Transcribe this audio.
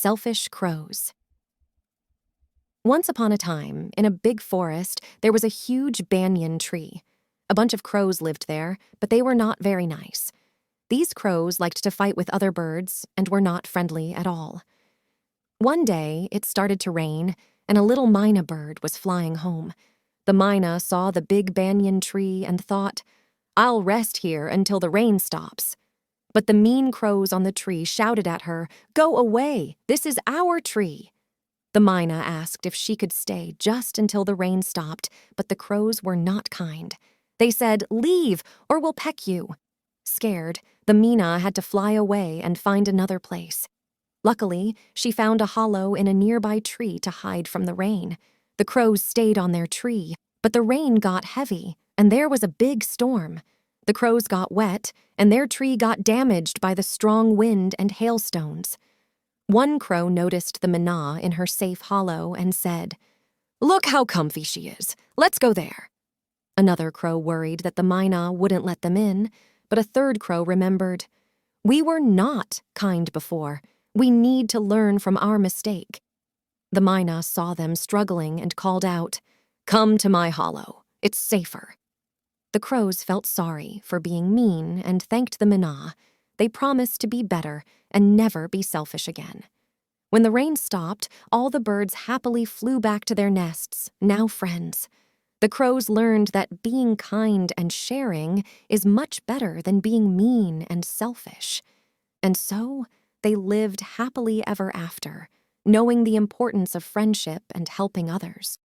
Selfish Crows. Once upon a time, in a big forest, there was a huge banyan tree. A bunch of crows lived there, but they were not very nice. These crows liked to fight with other birds and were not friendly at all. One day, it started to rain, and a little myna bird was flying home. The myna saw the big banyan tree and thought, "I'll rest here until the rain stops." But the mean crows on the tree shouted at her, "Go away! This is our tree!" The myna asked if she could stay just until the rain stopped, but the crows were not kind. They said, "Leave, or we'll peck you." Scared, the myna had to fly away and find another place. Luckily, she found a hollow in a nearby tree to hide from the rain. The crows stayed on their tree, but the rain got heavy, and there was a big storm. The crows got wet, and their tree got damaged by the strong wind and hailstones. One crow noticed the myna in her safe hollow and said, "Look how comfy she is. Let's go there." Another crow worried that the myna wouldn't let them in, but a third crow remembered, "We were not kind before. We need to learn from our mistake." The myna saw them struggling and called out, "Come to my hollow. It's safer." The crows felt sorry for being mean and thanked the myna. They promised to be better and never be selfish again. When the rain stopped, all the birds happily flew back to their nests, now friends. The crows learned that being kind and sharing is much better than being mean and selfish. And so, they lived happily ever after, knowing the importance of friendship and helping others.